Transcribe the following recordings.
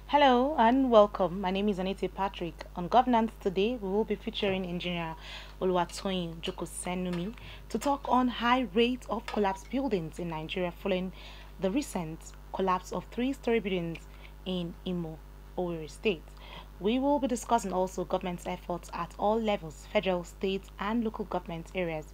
Hello and welcome. My name is Anita Patrick. On governance today, we will be featuring engineer Oluwatoyin Jokosenumi to talk on high rate of collapsed buildings in Nigeria following the recent collapse of three-story buildings in Imo, Owerri State. We will be discussing also government's efforts at all levels, federal, state, and local government areas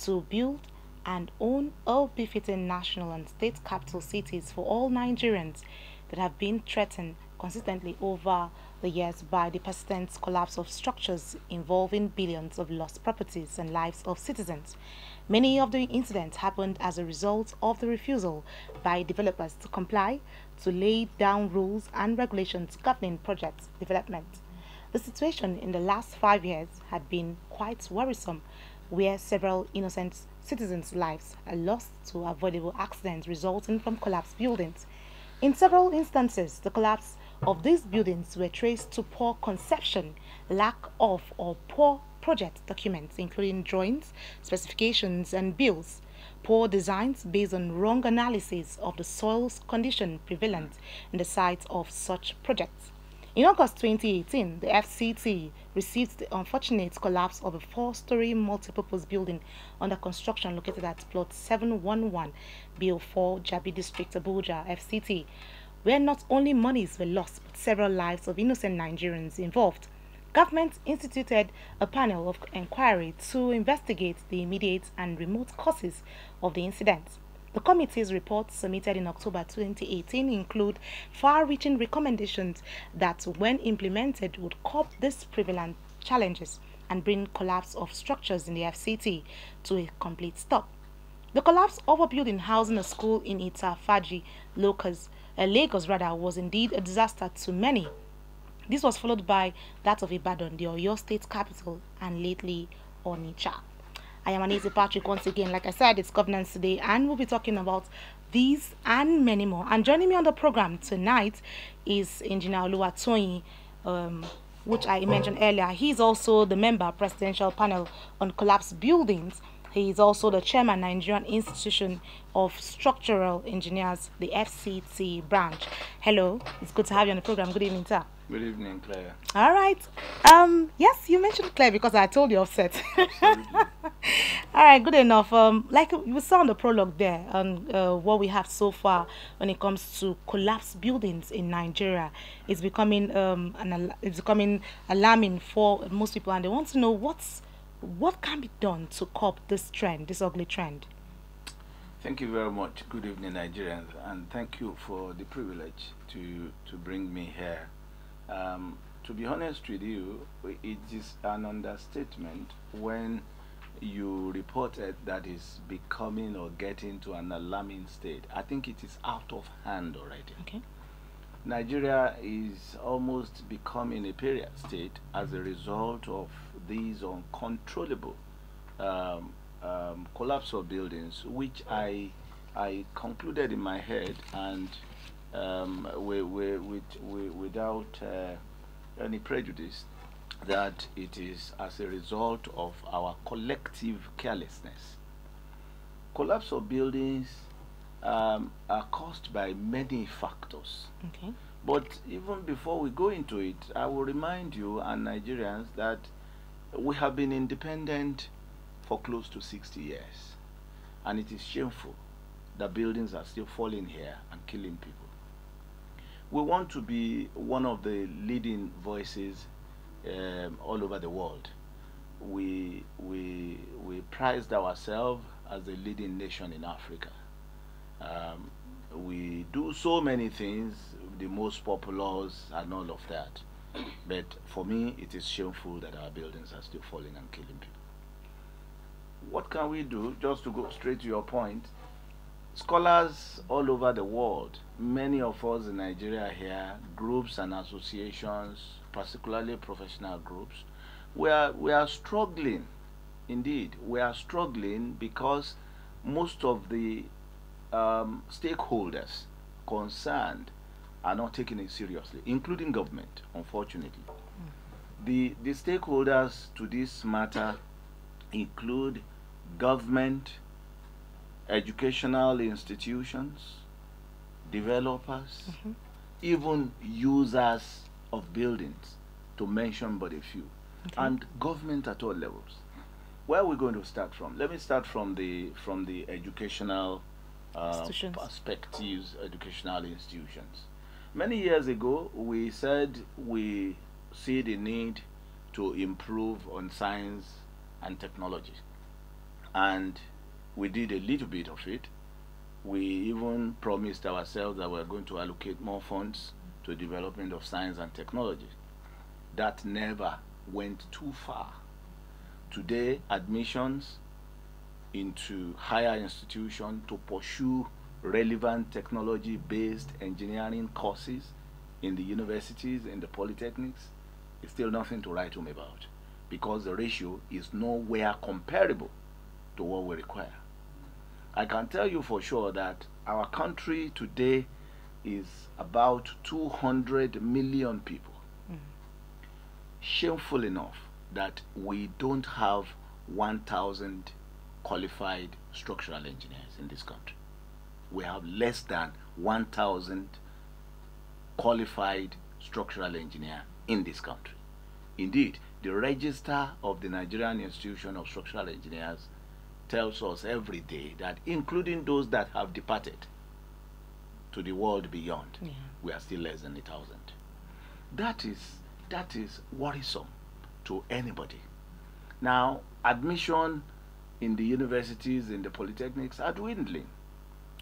to build and own a befitting national and state capital cities for all Nigerians that have been threatened consistently over the years by the persistent collapse of structures involving billions of lost properties and lives of citizens. Many of the incidents happened as a result of the refusal by developers to comply to lay down rules and regulations governing project development. The situation in the last 5 years had been quite worrisome, where several innocent citizens' lives are lost to avoidable accidents resulting from collapsed buildings. In several instances, the collapse of these buildings were traced to poor conception, lack of or poor project documents, including drawings, specifications, and bills, poor designs based on wrong analysis of the soil's condition prevalent in the site of such projects. In August 2018, the FCT received the unfortunate collapse of a four-story multipurpose building under construction located at plot 711 BO4 Jabi District, Abuja, FCT, where not only monies were lost but several lives of innocent Nigerians involved. Government instituted a panel of inquiry to investigate the immediate and remote causes of the incident. The committee's report submitted in October 2018 include far-reaching recommendations that, when implemented, would curb these prevalent challenges and bring collapse of structures in the FCT to a complete stop. The collapse of a building housing a school in Itafaji, Lagos was indeed a disaster to many. This was followed by that of Ibadan, the Oyo state capital, and lately Onitsha. I am Anita Patrick once again. Like I said, it's governance today, and we'll be talking about these and many more. And joining me on the program tonight is Engineer Oluwatoyin, which I mentioned earlier. He's also the member presidential panel on collapsed buildings. He is also the chairman Nigerian Institution of Structural Engineers, the FCT branch. Hello, it's good to have you on the program. Good evening, sir. Good evening, Claire. All right. Yes, you mentioned Claire because I told you offset. Absolutely. All right, good enough. Like you saw on the prologue there, what we have so far when it comes to collapsed buildings in Nigeria, it's becoming it's becoming alarming for most people, and they want to know what can be done to curb this trend, this ugly trend. Thank you very much. Good evening, Nigerians, and thank you for the privilege to bring me here. To be honest with you, it is an understatement when you reported that is becoming or getting to an alarming state. I think it is out of hand already. Okay. Nigeria is almost becoming a period state as a result of these uncontrollable collapse of buildings, which I concluded in my head and without any prejudice that it is as a result of our collective carelessness. Collapse of buildings are caused by many factors. Okay. But even before we go into it, I will remind you and Nigerians that we have been independent for close to 60 years. And it is shameful that buildings are still falling here and killing people. We want to be one of the leading voices all over the world. We prized ourselves as a leading nation in Africa. We do so many things, the most populous and all of that. But for me, it is shameful that our buildings are still falling and killing people. What can we do? Just to go straight to your point, scholars all over the world, many of us in Nigeria here, groups and associations, particularly professional groups, we are struggling. Indeed, we are struggling because most of the stakeholders concerned are not taking it seriously, including government, unfortunately. The stakeholders to this matter include government, educational institutions, developers, even users of buildings, to mention but a few, and government at all levels. Where are we going to start from? Let me start from the educational Institutions. perspectives, educational institutions. Many years ago, we said we see the need to improve on science and technology, and we did a little bit of it. We even promised ourselves that we're going to allocate more funds to development of science and technology. That never went too far. Today, admissions into higher institutions to pursue relevant technology-based engineering courses in the universities, in the polytechnics, is still nothing to write home about, because the ratio is nowhere comparable to what we require. I can tell you for sure that our country today is about 200 million people. Shameful enough that we don't have 1,000 qualified structural engineers in this country. We have less than 1,000 qualified structural engineer in this country. Indeed, the register of the Nigerian Institution of Structural Engineers tells us every day that, including those that have departed to the world beyond, we are still less than 1,000. That is worrisome to anybody. Now, admission in the universities, in the polytechnics, are dwindling.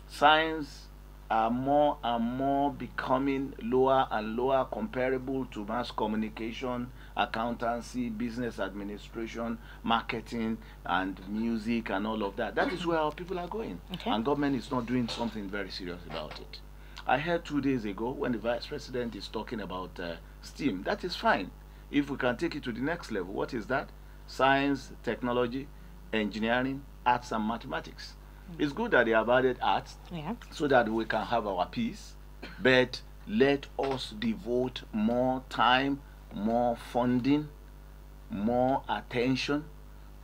Science are more and more becoming lower and lower comparable to mass communication, accountancy, business administration, marketing, and music, and all of that. That is where our people are going. And government is not doing something very serious about it. I heard 2 days ago when the vice president is talking about STEAM. That is fine. If we can take it to the next level, what is that? Science, technology, engineering, arts, and mathematics. It's good that they have added arts, so that we can have our peace, but let us devote more time, more funding, more attention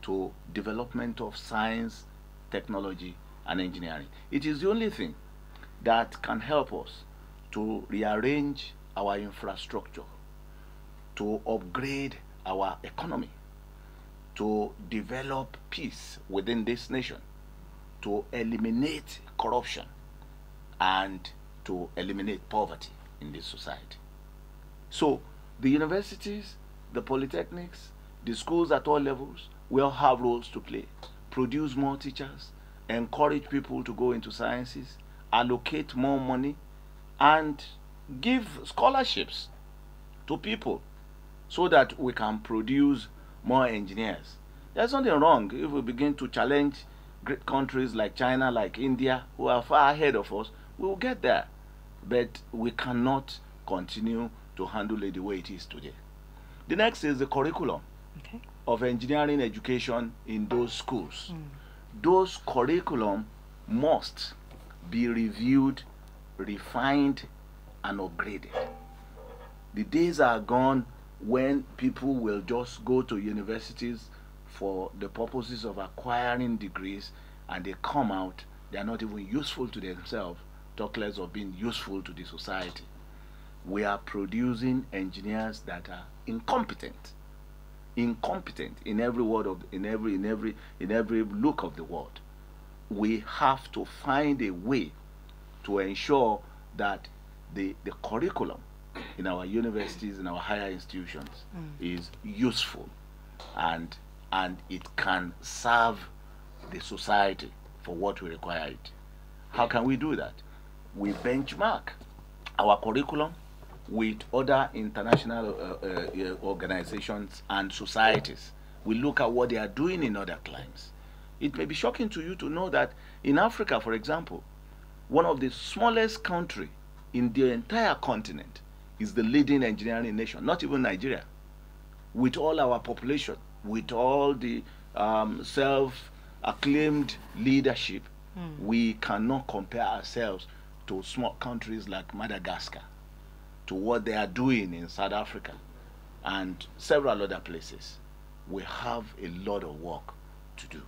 to development of science, technology, and engineering. It is the only thing that can help us to rearrange our infrastructure, to upgrade our economy, to develop peace within this nation, to eliminate corruption, and to eliminate poverty in this society. So the universities, the polytechnics, the schools at all levels will have roles to play. Produce more teachers, encourage people to go into sciences, allocate more money, and give scholarships to people so that we can produce more engineers. There's nothing wrong if we begin to challenge great countries like China, like India, who are far ahead of us. We will get there, but we cannot continue to handle it the way it is today. The next is the curriculum of engineering education in those schools. Those curriculum must be reviewed, refined, and upgraded. The days are gone when people will just go to universities for the purposes of acquiring degrees, and they come out, they are not even useful to themselves, talk less of being useful to the society. We are producing engineers that are incompetent in every word of in every look of the word. We have to find a way to ensure that the curriculum in our universities, in our higher institutions, is useful, and it can serve the society for what we require it. How can we do that? We benchmark our curriculum with other international organizations and societies. We look at what they are doing in other climes. It may be shocking to you to know that in Africa, for example, one of the smallest country in the entire continent is the leading engineering nation, not even Nigeria. With all our population, with all the self-acclaimed leadership, we cannot compare ourselves to small countries like Madagascar, to what they are doing in South Africa and several other places. We have a lot of work to do,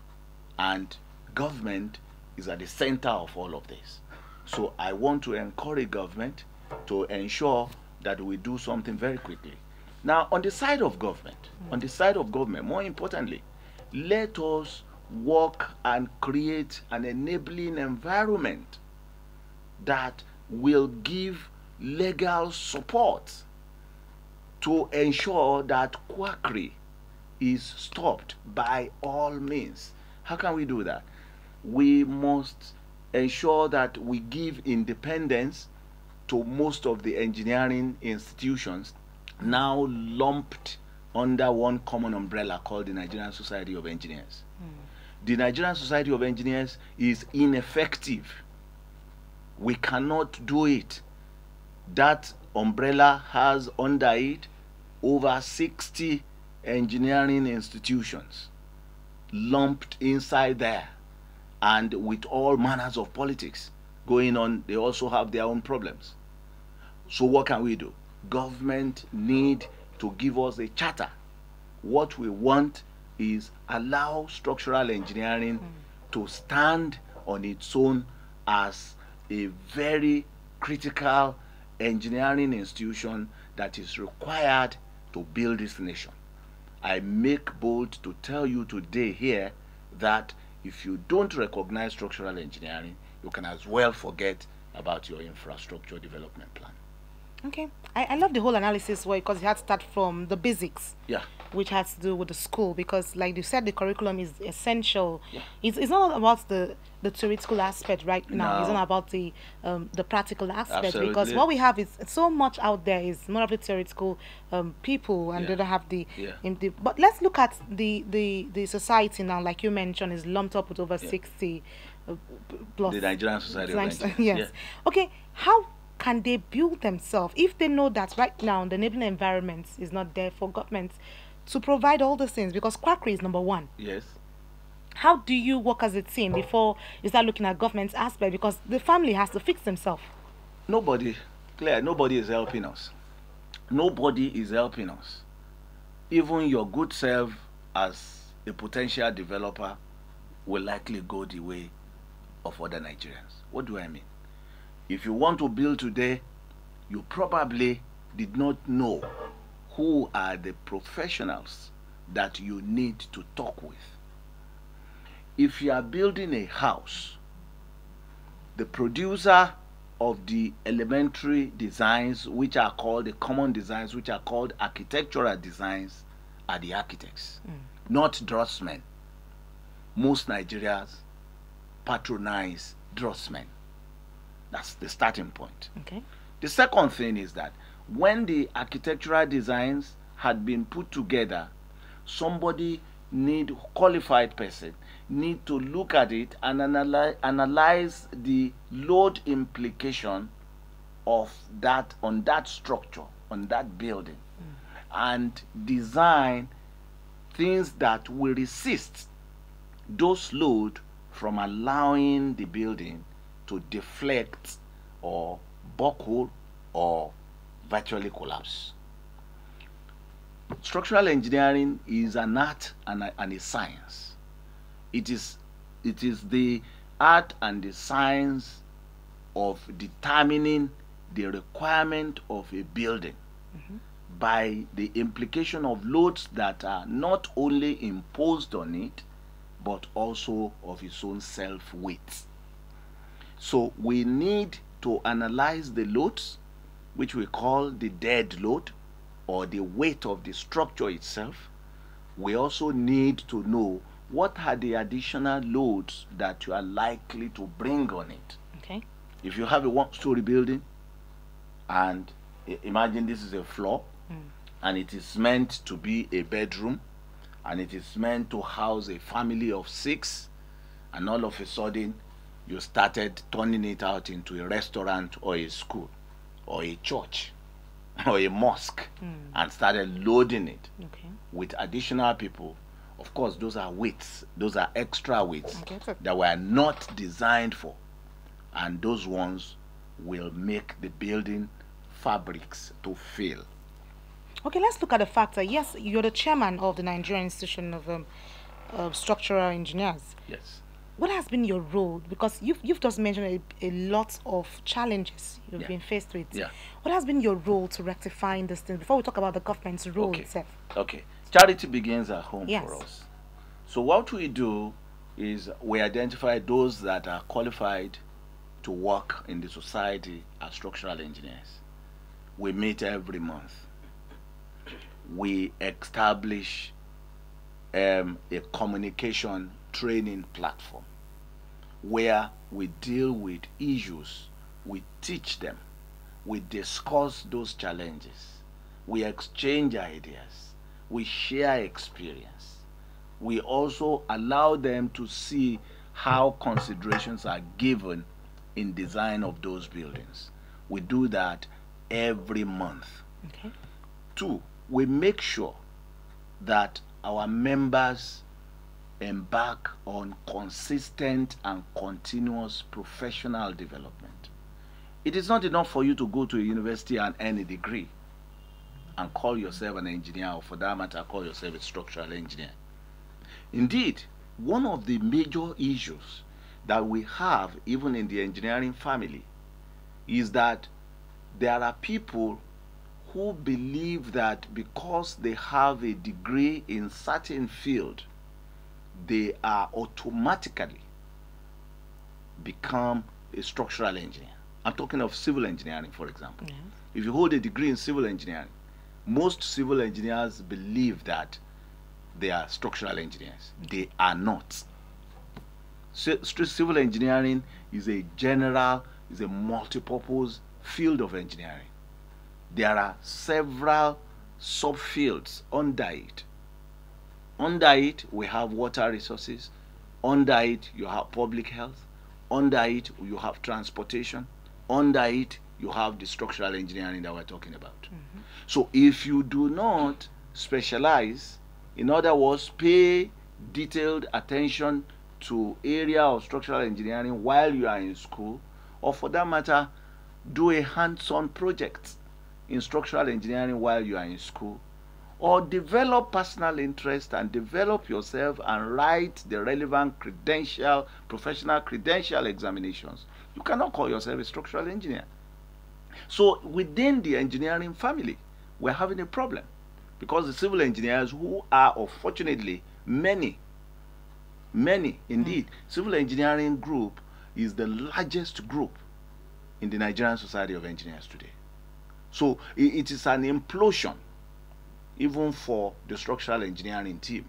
and government is at the center of all of this. So I want to encourage government to ensure that we do something very quickly. Now, on the side of government, more importantly, let us work and create an enabling environment that will give legal support to ensure that quackery is stopped by all means. How can we do that? We must ensure that we give independence to most of the engineering institutions now lumped under one common umbrella called the Nigerian Society of Engineers. The Nigerian Society of Engineers is ineffective. We cannot do it. That umbrella has under it over 60 engineering institutions lumped inside there, and with all manners of politics going on. They also have their own problems. So what can we do? Government need to give us a charter. What we want is allow structural engineering to stand on its own as a very critical engineering institution that is required to build this nation. I make bold to tell you today here that if you don't recognize structural engineering, you can as well forget about your infrastructure development plan. Okay. I love the whole analysis because it had to start from the basics. Yeah. Which has to do with the school, because like you said, the curriculum is essential. Yeah. It's not about the theoretical aspect right now. No. It's not about the practical aspect. Absolutely. Because what we have is so much out there is more of the theoretical people, and Yeah. they don't have the, Yeah. but let's look at the society now. Like you mentioned, is lumped up with over 60 plus The Nigerian Society of Engineers. Yes. Yeah. Okay. How can they build themselves if they know that right now the enabling environment is not there for government to provide all those things? Because quackery is number one. Yes. How do you work as a team before you start looking at government's aspect? Because the family has to fix themselves. Nobody is helping us. Nobody is helping us. Even your good self as a potential developer will likely go the way of other Nigerians. What do I mean? If you want to build today, you probably did not know who are the professionals that you need to talk with. If you are building a house, the producer of the elementary designs, which are called the common designs, which are called architectural designs, are the architects, not draftsmen. Most Nigerians patronize draftsmen. That's the starting point. Okay. The second thing is that when the architectural designs had been put together, somebody qualified person need to look at it and analyze the load implication of that on that structure, on that building, and design things that will resist those load from allowing the building to deflect or buckle or virtually collapse. Structural engineering is an art and a science. It is the art and the science of determining the requirement of a building by the implication of loads that are not only imposed on it, but also of its own self-weight. So we need to analyze the loads, which we call the dead load, or the weight of the structure itself. We also need to know what are the additional loads that you are likely to bring on it. Okay. If you have a one-story building, and imagine this is a floor, and it is meant to be a bedroom, and it is meant to house a family of 6, and all of a sudden you started turning it out into a restaurant or a school or a church or a mosque, and started loading it with additional people. Of course, those are weights, those are extra weights that were not designed for, and those ones will make the building fabrics to fail. Okay, let's look at the fact that yes, you're the chairman of the Nigerian Institution of Structural Engineers. Yes. what has been your role? Because you've just mentioned a lot of challenges you've Yeah. been faced with. Yeah. What has been your role to rectifying this thing before we talk about the government's role Okay. itself? Okay. Charity begins at home for Yes. us. So what we do is we identify those that are qualified to work in the society as structural engineers. We meet every month. We establish a communication training platform where we deal with issues, we teach them, we discuss those challenges, we exchange ideas, we share experience. We also allow them to see how considerations are given in design of those buildings. We do that every month. Okay. Two, we make sure that our members embark on consistent and continuous professional development. It is not enough for you to go to a university and earn a degree and call yourself an engineer, or for that matter, call yourself a structural engineer. Indeed, one of the major issues that we have, even in the engineering family, is that there are people who believe that because they have a degree in certain field, they are automatically become a structural engineer. I'm talking of civil engineering, for example. Yes. If you hold a degree in civil engineering, most civil engineers believe that they are structural engineers. They are not. Civil engineering is a general, is a multi-purpose field of engineering. There are several subfields under it. Under it, we have water resources. Under it, you have public health. Under it, you have transportation. Under it, you have the structural engineering that we're talking about. Mm-hmm. So if you do not specialize, in other words, pay detailed attention to area of structural engineering while you are in school, or for that matter, do a hands-on project in structural engineering while you are in school, or develop personal interest and develop yourself and write the relevant professional credential examinations, you cannot call yourself a structural engineer. So within the engineering family, we're having a problem, because the civil engineers, who are unfortunately many indeed, civil engineering group is the largest group in the Nigerian Society of Engineers today. So it is an implosion even for the structural engineering team.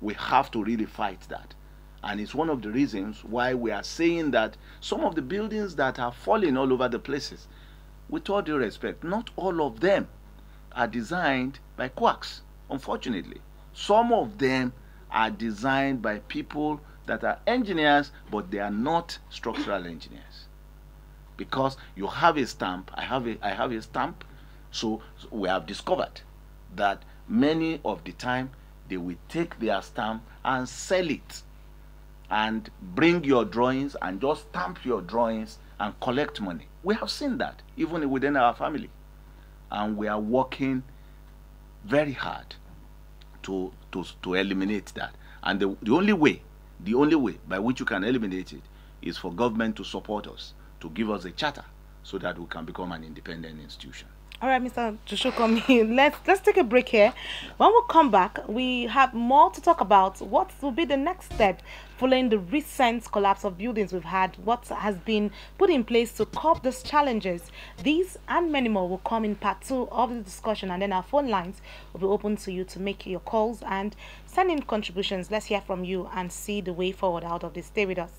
We have to really fight that. And it's one of the reasons why we are saying that some of the buildings that are falling all over the places, with all due respect, not all of them are designed by quacks, unfortunately. Some of them are designed by people that are engineers, but they are not structural engineers. Because you have a stamp, I have a stamp, so we have discovered that many of the time they will take their stamp and sell it and bring your drawings and just stamp your drawings and collect money. We have seen that even within our family, and we are working very hard to eliminate that. And the only way by which you can eliminate it is for government to support us, to give us a charter so that we can become an independent institution. All right, Mr. Jokosenumi, let's take a break here. When we come back, we have more to talk about. What will be the next step following the recent collapse of buildings we've had? What has been put in place to curb these challenges? These and many more will come in part 2 of the discussion, and then our phone lines will be open to you to make your calls and send in contributions. Let's hear from you and see the way forward out of this. Stay with us.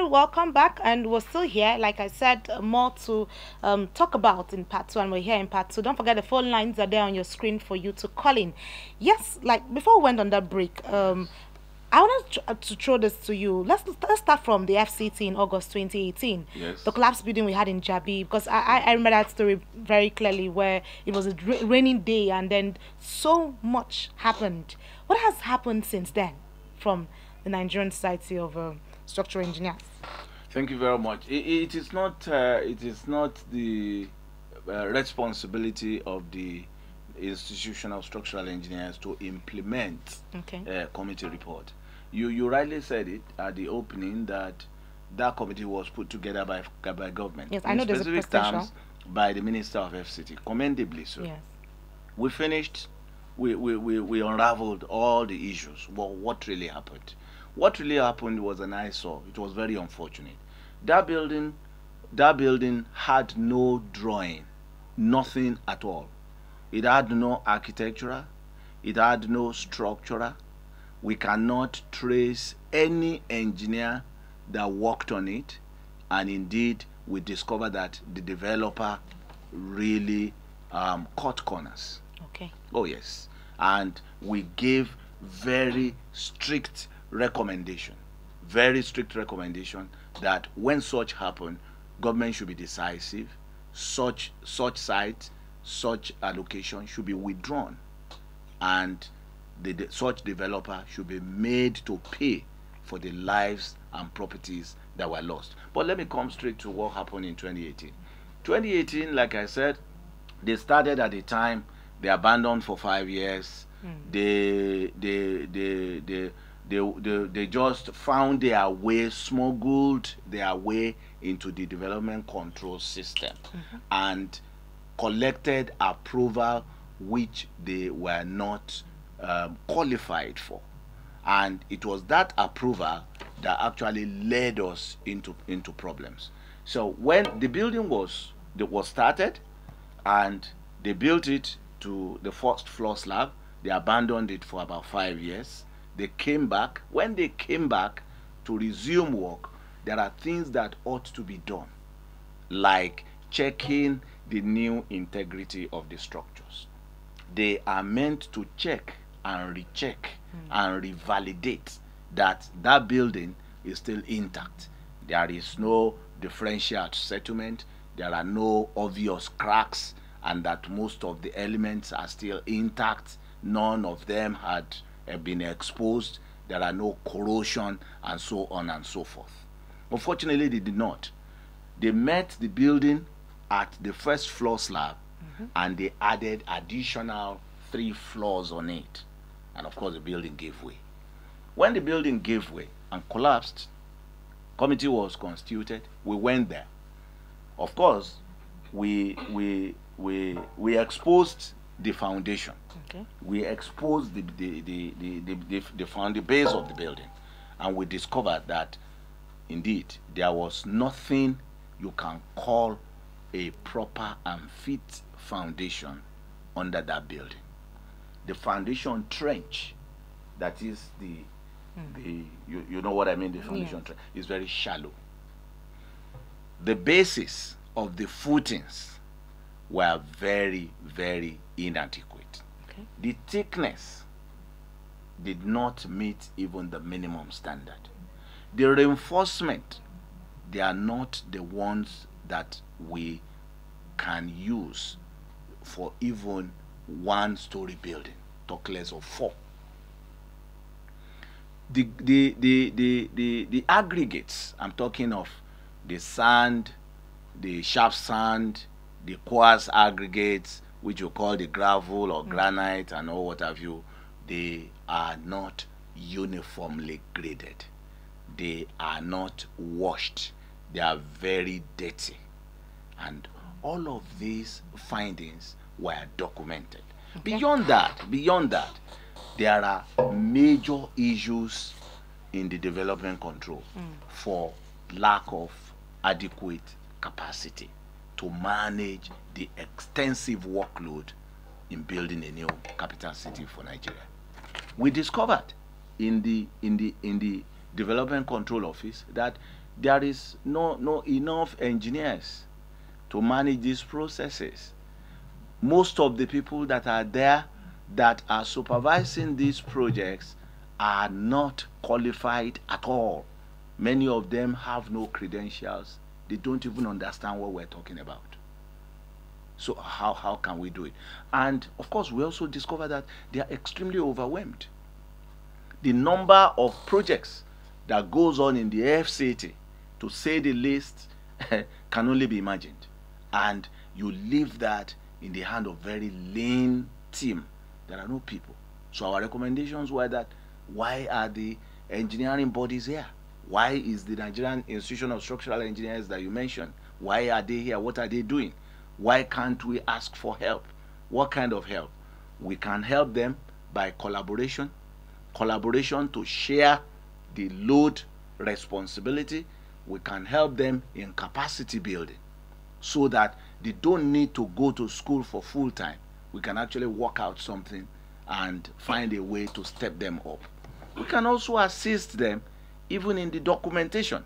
people, welcome back, and we're still here. Like I said, more to talk about in part two, and we're here in part two. Don't forget the phone lines are there on your screen for you to call in. Yes, like before we went on that break, I wanted to throw this to you. Let's start from the FCT in August 2018. Yes. The collapse building we had in Jabi, because I remember that story very clearly, where it was a raining day and then so much happened. What has happened since then from the Nigerian Society of Structural Engineers? Thank you very much. It is not the responsibility of the institutional structural engineers to implement a committee report. You rightly said it at the opening that that committee was put together by government. Yes, I know there's a specific terms by the Minister of FCT, commendably so. Yes. We finished. We unraveled all the issues. Well, what really happened? What really happened was an eyesore. It was very unfortunate. That building had no drawing, nothing at all. It had no architectural, it had no structural. We cannot trace any engineer that worked on it, and indeed we discovered that the developer really cut corners. Okay. Oh yes, and we gave very strict recommendation that when such happen, government should be decisive. Such sites, such allocation should be withdrawn, and such developer should be made to pay for the lives and properties that were lost. But let me come straight to what happened in 2018. 2018, like I said, they started at the time. They abandoned for 5 years. They just found their way, smuggled their way into the development control system, and collected approval which they were not qualified for. And it was that approval that actually led us into problems. So when the building was started, and they built it to the first floor slab, they abandoned it for about 5 years. They came back. When they came back to resume work, there are things that ought to be done, like checking the new integrity of the structures. They are meant to check and recheck and revalidate that that building is still intact. There is no differential settlement. There are no obvious cracks, and that most of the elements are still intact. None of them had been exposed. There are no corrosion, and so on and so forth. Unfortunately, they did not. They met the building at the first floor slab, and they added additional 3 floors on it. And of course, the building gave way. When the building gave way and collapsed, committee was constituted. We went there. Of course, we exposed the foundation. Okay. We exposed the base of the building, and we discovered that indeed there was nothing you can call a proper and fit foundation under that building. The foundation trench, that is you know what I mean, the foundation trench is very shallow. The basis of the footings were very, very inadequate. Okay. The thickness did not meet even the minimum standard. The reinforcement, they are not the ones that we can use for even 1-story building, talk less of 4. The aggregates, I'm talking of the sand, the sharp sand, the quartz aggregates, which you call the gravel or granite and all what have you, they are not uniformly graded. They are not washed. They are very dirty. And all of these findings were documented. Okay. Beyond that, there are major issues in the development control for lack of adequate capacity to manage the extensive workload in building a new capital city for Nigeria. We discovered in the development control office that there is no enough engineers to manage these processes. Most of the people that are there that are supervising these projects are not qualified at all. Many of them have no credentials. They don't even understand what we're talking about. So how can we do it? And of course, we also discover that they are extremely overwhelmed. The number of projects that goes on in the FCT, to say the least, can only be imagined. And you leave that in the hand of very lean team. There are no people. So our recommendations were that, why are the engineering bodies here? Why is the Nigerian Institution of Structural Engineers that you mentioned, why are they here? What are they doing? Why can't we ask for help? What kind of help? We can help them by collaboration to share the load responsibility. We can help them in capacity building so that they don't need to go to school for full time. We can actually work out something and find a way to step them up. We can also assist them even in the documentation,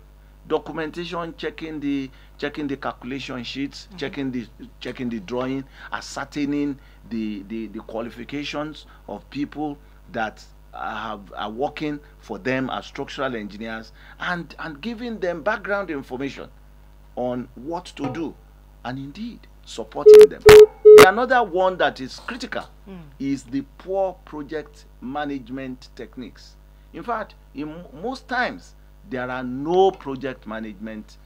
checking the calculation sheets, checking the drawing, ascertaining the qualifications of people that are working for them as structural engineers, and giving them background information on what to do, and indeed supporting them. The another one that is critical is the poor project management techniques. In fact, in most times there are no project management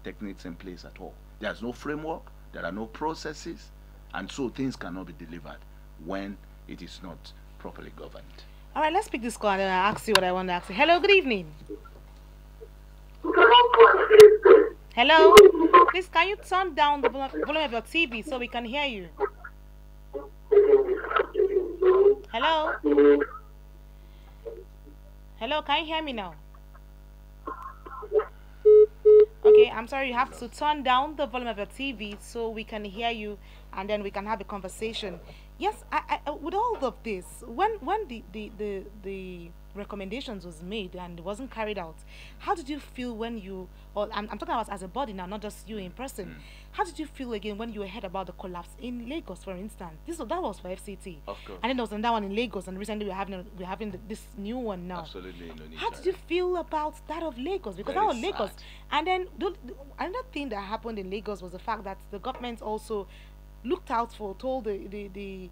techniques in place at all. There's no framework, there are no processes, and so things cannot be delivered when it is not properly governed. All right, let's pick this call and then I'll ask you what I want to ask you. Hello, good evening. Hello, please can you turn down the volume of your TV so we can hear you? Hello? Hello, can you hear me now? Okay, I'm sorry, you have to turn down the volume of your TV so we can hear you and then we can have a conversation. Yes, I with all of this, when the recommendations was made and it wasn't carried out, how did you feel when you, or I'm talking about as a body now, not just you in person, how did you feel again when you heard about the collapse in Lagos, for instance? That was for FCT. Of course. And then there was another one in Lagos, and recently we're having this new one now. Absolutely, Indonesia. How did you feel about that of Lagos? Because Very that was Lagos. sad. And then another thing that happened in Lagos was the fact that the government also looked out for, told the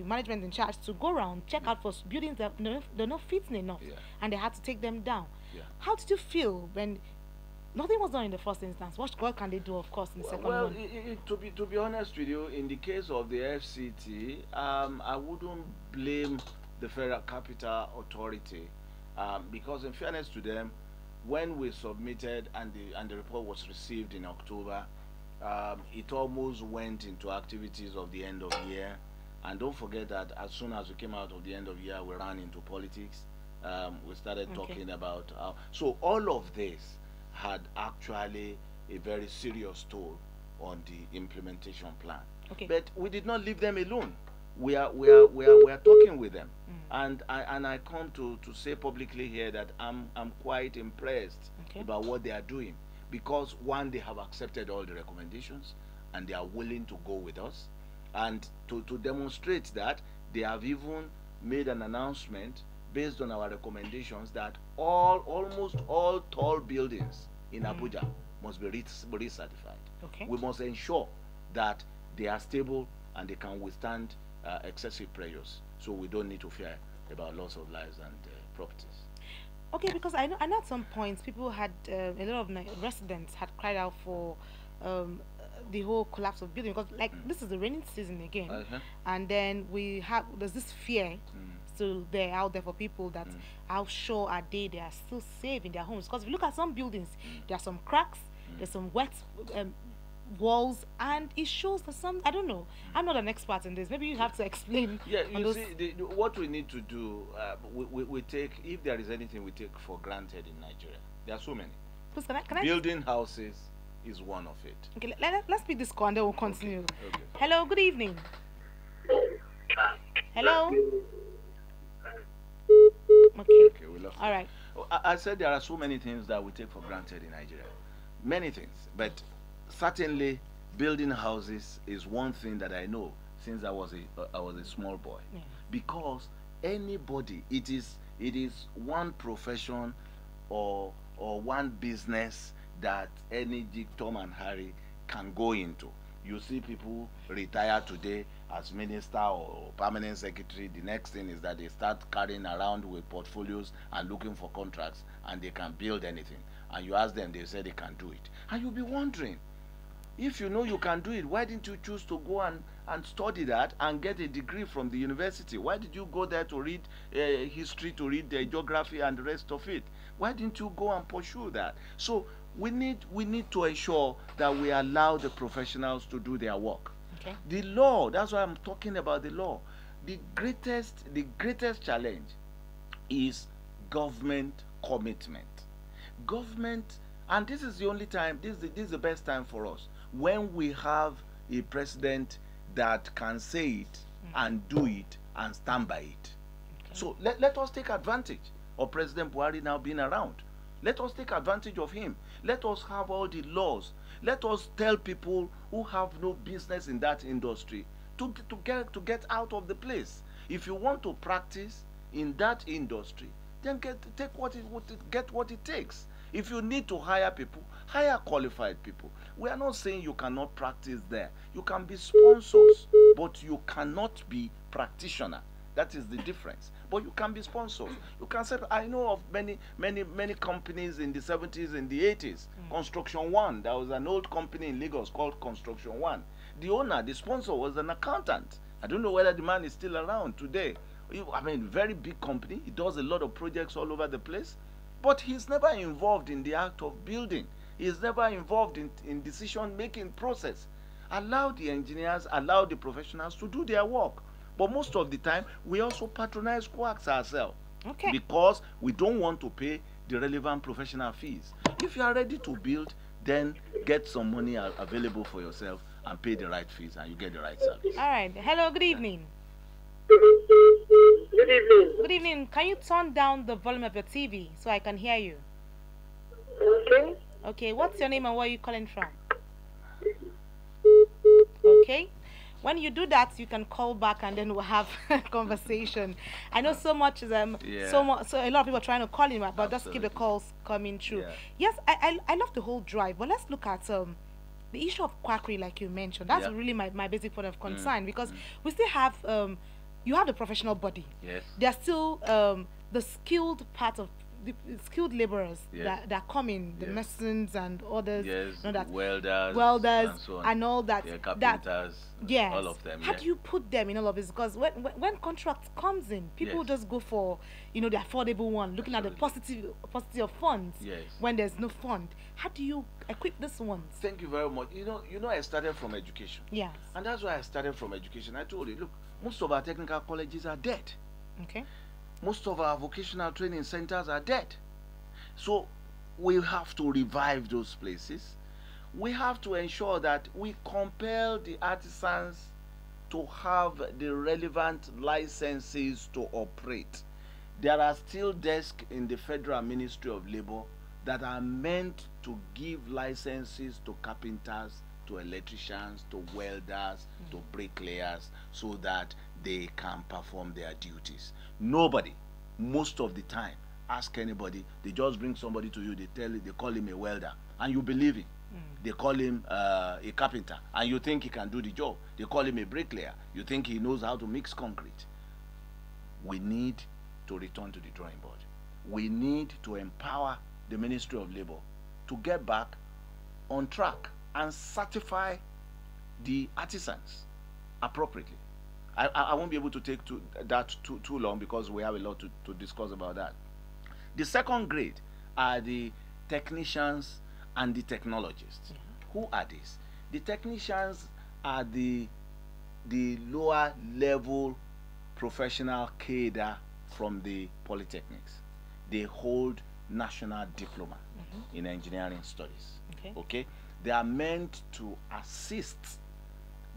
management in charge to go around, check out for buildings that they're not fitting enough, and they had to take them down. Yeah. How did you feel when nothing was done in the first instance? What can they do, of course, in the second Well, one? to be honest with you, in the case of the FCT, I wouldn't blame the Federal Capital Authority, because in fairness to them, when we submitted and the report was received in October, it almost went into activities of the end of year. And don't forget that as soon as we came out of the end of year, we ran into politics. We started talking about so all of this had actually a very serious toll on the implementation plan. But we did not leave them alone. We are talking with them, and I come to say publicly here that I'm quite impressed about what they are doing, because one, they have accepted all the recommendations and they are willing to go with us, and to demonstrate that, they have even made an announcement based on our recommendations that almost all tall buildings in Abuja must be recertified. We must ensure that they are stable and they can withstand excessive pressures, so we don't need to fear about loss of lives and properties. Okay, because I know at some points people had a lot of residents had cried out for the whole collapse of building, because this is the rainy season again, and then there's this fear still there out there for people that how sure are they are still safe in their homes, because if you look at some buildings, there are some cracks, there's some wet walls, and it shows that some, I don't know, I'm not an expert in this, maybe you have to explain. Yeah, you see, what we need to do, we take, if there is anything we take for granted in Nigeria, there are so many. Please, can I building houses is one of it. Okay, let's pick this call and then we'll continue. Okay. Hello, good evening. Hello. Okay, we lost all right. I said there are so many things that we take for granted in Nigeria. Many things. But certainly building houses is one thing that I know since I was a small boy. Yeah. Because anybody, it is one profession or one business that any Dick, Tom and Harry can go into. You see people retire today as minister or permanent secretary. The next thing is that they start carrying around with portfolios and looking for contracts, and they can build anything. And you ask them, they say they can do it. And you'll be wondering, if you know you can do it, why didn't you choose to go and study that and get a degree from the university? Why did you go there to read history, to read geography and the rest of it? Why didn't you go and pursue that? So we need to ensure that we allow the professionals to do their work. Okay. The law, that's why I'm talking about the law. The greatest challenge is government commitment. Government, and this is the only time, this is the best time for us, when we have a president that can say it and do it and stand by it. Okay. So let us take advantage of President Buhari now being around. Let us take advantage of him. Let us have all the laws. Let us tell people who have no business in that industry to get out of the place. If you want to practice in that industry, then get what it takes. If you need to hire people, hire qualified people. We are not saying you cannot practice there. You can be sponsors, but you cannot be practitioner. That is the difference. But you can be sponsors. You can say, I know of many companies in the 70s and the 80s. Construction One, there was an old company in Lagos called Construction One. The owner, the sponsor, was an accountant. I don't know whether the man is still around today. I mean, very big company. He does a lot of projects all over the place. But he's never involved in the act of building. He's never involved in decision-making process. Allow the engineers, allow the professionals to do their work. But most of the time, we also patronize quacks ourselves. Okay. Because we don't want to pay the relevant professional fees. If you are ready to build, then get some money available for yourself and pay the right fees, and you get the right service. All right. Hello, good evening. Good evening. Good evening. Can you turn down the volume of your TV so I can hear you? Okay. Okay. What's your name and where are you calling from? Okay. When you do that, you can call back and then we'll have a conversation. I know so much so a lot of people are trying to call in, but just keep the calls coming through. Yeah. Yes, I love the whole drive, but let's look at the issue of quackery, like you mentioned. That's really my basic point of concern, because we still have you have the professional body. Yes. There's still the skilled part of the skilled laborers that come in, the masons and others, Yes, you know, that welders and so on. and all that. Yeah, carpenters, Yes. all of them. How do you put them in all of this? Because when contract comes in, people just go for the affordable one, looking at the positivity of funds. Yes. When there's no fund, how do you equip these ones? Thank you very much. You know, I started from education. Yes. And that's why I started from education. I told you, look, most of our technical colleges are dead. Okay. Most of our vocational training centers are dead. So we have to revive those places. We have to ensure that we compel the artisans to have the relevant licenses to operate. There are still desks in the Federal Ministry of Labor that are meant to give licenses to carpenters, to electricians, to welders, to bricklayers, so that they can perform their duties. Nobody, most of the time, ask anybody. They just bring somebody to you. They call him a welder, and you believe it. They call him a carpenter, and you think he can do the job. They call him a bricklayer. You think he knows how to mix concrete. We need to return to the drawing board. We need to empower the Ministry of Labor to get back on track and certify the artisans appropriately. I won't be able to take that too long, because we have a lot to discuss about that. The second grade are the technicians and the technologists. Who are these? The technicians are the lower level professional cadre from the polytechnics. They hold national diploma in engineering studies. Okay? They are meant to assist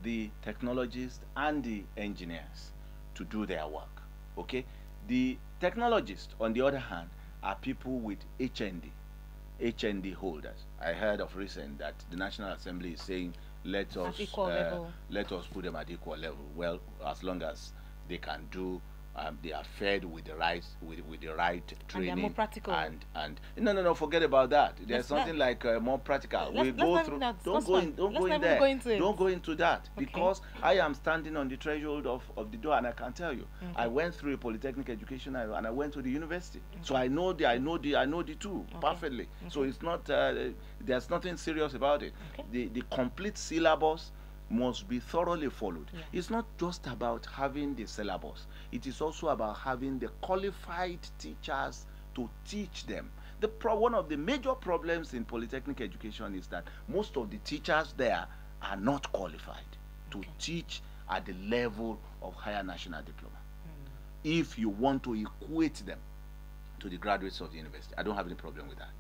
the technologists and the engineers to do their work. Okay? The technologists, on the other hand, are people with HND holders. I heard of recent that the National Assembly is saying let us put them at equal level. Well, as long as they can do, they are fed with the right the right training, and they're more practical. And no, forget about that. There's something like more practical. We go through. Don't go in there. Don't go into that, because I am standing on the threshold of the door, and I can tell you, I went through a polytechnic education, and I went to the university, so I know the two perfectly. So it's not there's nothing serious about it. The complete syllabus must be thoroughly followed. It's not just about having the syllabus. It is also about having the qualified teachers to teach them. One of the major problems in polytechnic education is that most of the teachers there are not qualified to teach at the level of higher national diploma. If you want to equate them to the graduates of the university, I don't have any problem with that.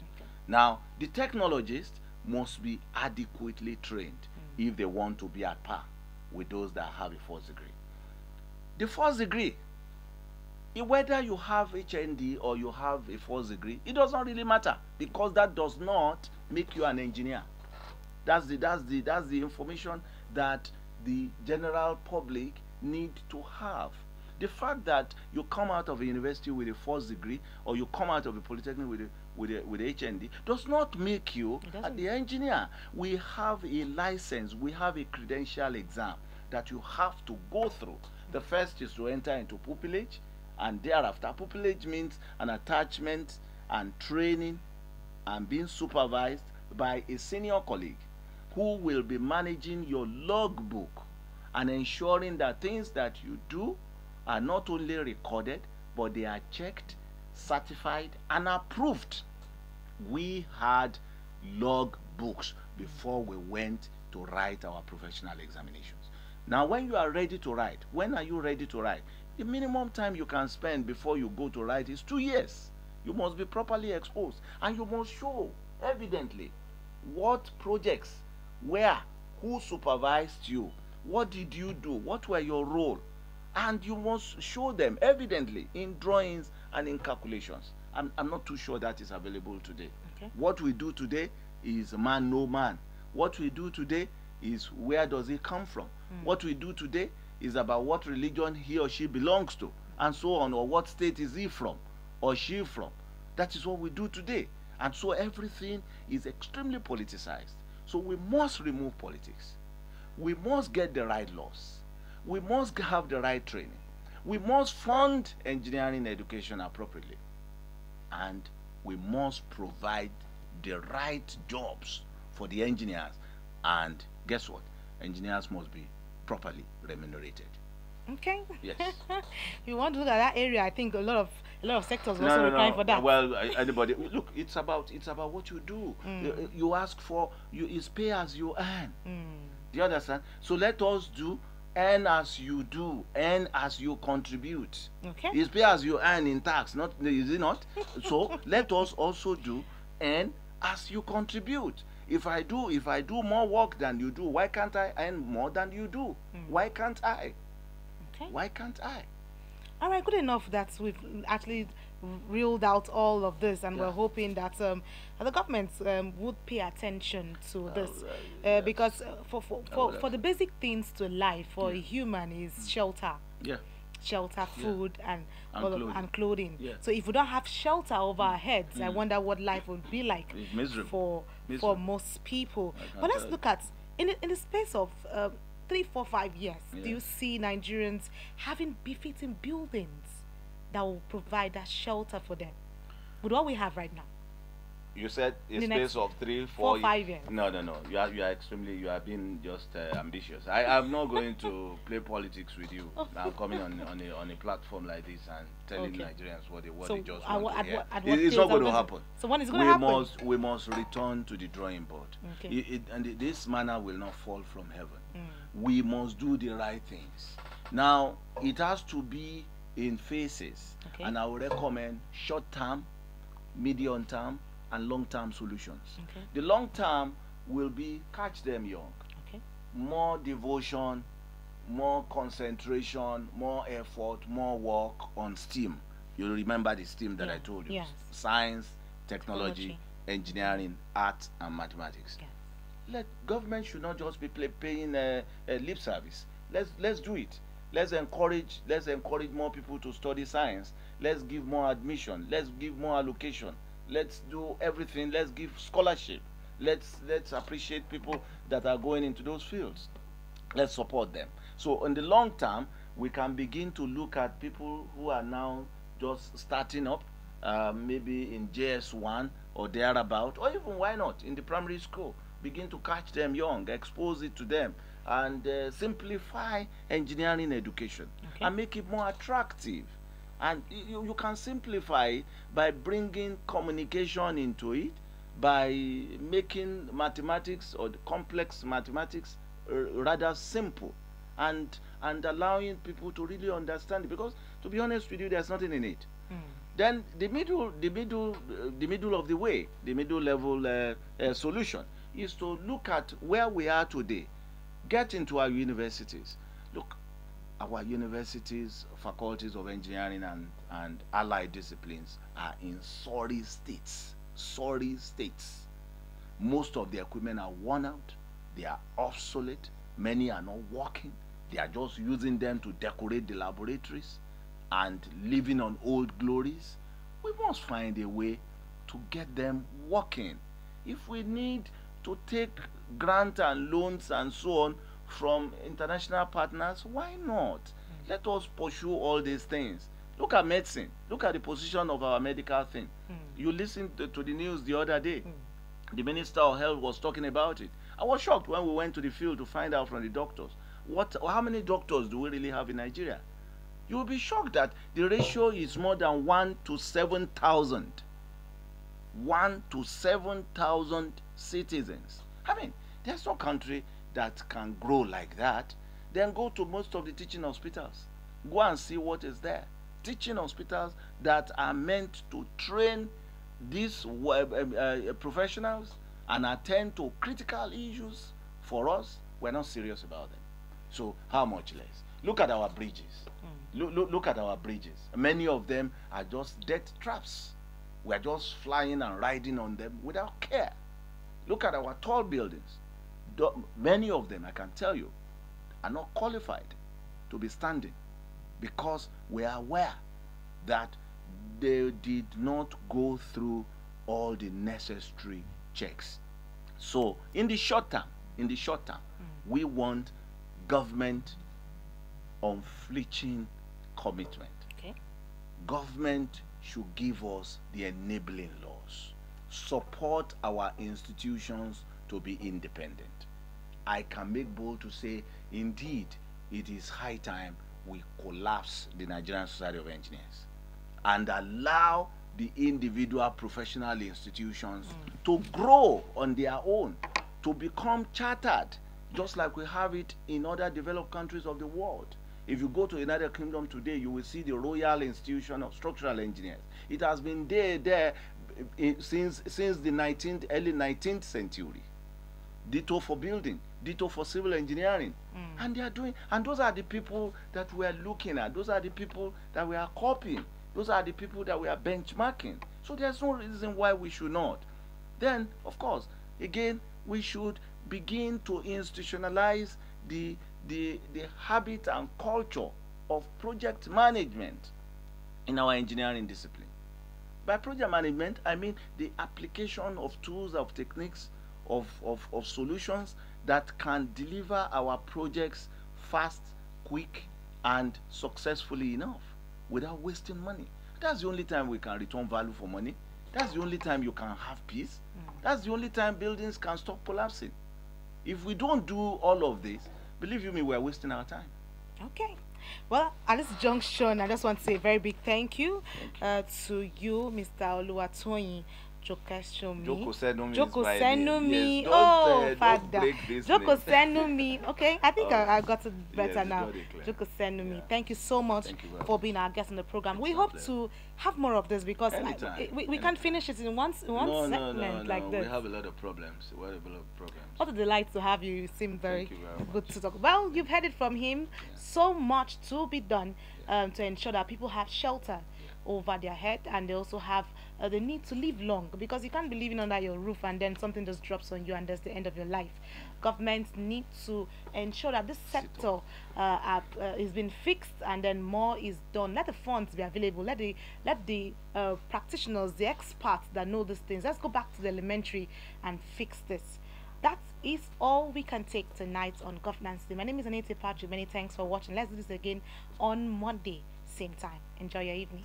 Now, the technologists must be adequately trained if they want to be at par with those that have a first degree. The first degree, whether you have HND or you have a first degree, it does not really matter, because that does not make you an engineer. That's the information that the general public need to have. The fact that you come out of a university with a first degree, or you come out of a polytechnic with a HND, does not make you the engineer. We have a license, we have a credential exam that you have to go through. The first is to enter into pupillage, and thereafter, pupillage means an attachment and training and being supervised by a senior colleague who will be managing your logbook and ensuring that things that you do are not only recorded, but they are checked, certified, and approved. We had log books before we went to write our professional examinations. Now, when you are ready to write, when are you ready to write? The minimum time you can spend before you go to write is 2 years. You must be properly exposed, and you must show evidently what projects, where, who supervised you, what did you do, what were your role, and you must show them evidently in drawings and in calculations. I'm not too sure that is available today. What we do today is man no man. What we do today is where does it come from. What we do today is about what religion he or she belongs to, and so on, or what state is he from or she from. That is what we do today. And so everything is extremely politicized. So we must remove politics. We must get the right laws. We must have the right training. We must fund engineering education appropriately. And we must provide the right jobs for the engineers. And guess what? Engineers must be properly remunerated. Okay. Yes. You want to look at that area? I think a lot of sectors are also requiring for that. Well, anybody look. It's about what you do. You ask for is pay as you earn. Do you understand? So let us do earn as you do, earn as you contribute. Okay. It's pay as you earn in tax, not is it not? So let us also do earn as you contribute. If I do more work than you do, why can't I earn more than you do? Why can't I? Okay. Why can't I? All right, good enough that we've actually reeled out all of this, and we're hoping that the government would pay attention to this, because for the basic things to life for a human is shelter. Yeah. Shelter, food, and clothing. Yeah. So if we don't have shelter over our heads, I wonder what life would be like for most people. But let's look at in the space of 3, 4, 5 years. Do you see Nigerians having befitting buildings that will provide that shelter for them with what we have right now? You said a space of 3, 4, 5 years. No. You are being just ambitious. I'm not going to play politics with you. I'm coming on a platform like this and telling Nigerians what they just want to hear. It's not going to happen. So when is going to happen? We must return to the drawing board. Okay. This manna will not fall from heaven. We must do the right things. Now, it has to be in phases, and I will recommend short-term, medium-term, and long-term solutions. The long-term will be catch them young. More devotion, more concentration, more effort, more work on STEAM. You remember the STEAM that I told you? Yes. Science, technology, engineering, art, and mathematics. Yes. Government should not just be paying lip service. Let's do it. Let's encourage more people to study science. Let's give more admission. Let's give more allocation. Let's do everything. Let's give scholarship. Let's appreciate people that are going into those fields. Let's support them. So in the long term, we can begin to look at people who are now just starting up, maybe in JS1 or thereabout, or even why not in the primary school. Begin to catch them young, expose it to them, and simplify engineering education and make it more attractive. And you can simplify it by bringing communication into it, by making mathematics or the complex mathematics rather simple, and allowing people to really understand it. Because to be honest with you, there's nothing in it. Then the middle of the way, the middle level solution is to look at where we are today, get into our universities. Look, our universities, faculties of engineering and allied disciplines are in sorry states. Most of the equipment are worn out, they are obsolete, many are not working, they are just using them to decorate the laboratories and living on old glories. We must find a way to get them working. If we need to take grant and loans and so on from international partners, why not? Let us pursue all these things. Look at medicine. Look at the position of our medical thing. You listened to the news the other day. The Minister of Health was talking about it. I was shocked when we went to the field to find out from the doctors. How many doctors do we really have in Nigeria? You will be shocked that the ratio is more than 1 to 7,000. 1 to 7,000 citizens. I mean, there's no country that can grow like that. Then go to most of the teaching hospitals. Go and see what is there. Teaching hospitals that are meant to train these professionals and attend to critical issues for us. We're not serious about them. So how much less? Look at our bridges. Look at our bridges. Many of them are just death traps. We're just flying and riding on them without care. Look at our tall buildings. Many of them, I can tell you, are not qualified to be standing because we are aware that they did not go through all the necessary checks. So in the short term, we want government unflinching commitment. Government should give us the enabling laws, support our institutions to be independent. I can make bold to say, indeed, it is high time we collapse the Nigerian Society of Engineers and allow the individual professional institutions to grow on their own, to become chartered, just like we have it in other developed countries of the world. If you go to the United Kingdom today, you will see the Royal Institution of Structural Engineers. It has been there since the early 19th century. Ditto for building, ditto for civil engineering. And they are doing, and those are the people that we are looking at. Those are the people that we are copying. Those are the people that we are benchmarking. So there's no reason why we should not. Then, of course, again, we should begin to institutionalize the habit and culture of project management in our engineering discipline. By project management, I mean the application of tools, of techniques, of solutions that can deliver our projects fast, quick, and successfully enough without wasting money. That's the only time we can return value for money. That's the only time you can have peace. That's the only time buildings can stop collapsing. If we don't do all of this, believe you me, we're wasting our time. Okay. Well, at this junction, I just want to say a very big thank you to you, Mr. Oluwatoyin Jokosenumi. Jokosenumi. Oh, Father. This Jokosenumi. Okay, I think I got it better yes, now. Jokosenumi. Thank you so much for being our guest on the program. We hope to have more of this because we can't finish it in one segment like this. We have a lot of problems. What a delight to have you. You seem very good to talk. Well, you've heard it from him. So much to be done to ensure that people have shelter over their head, and they also have the need to live long, because you can't be living under your roof and then something just drops on you and that's the end of your life. Governments need to ensure that this sector is being fixed, and then more is done. Let the funds be available. Let the practitioners, the experts that know these things. Let's go back to the elementary and fix this. That is all we can take tonight on Governance Day. My name is Anita Patrick. Many thanks for watching. Let's do this again on Monday, same time. Enjoy your evening.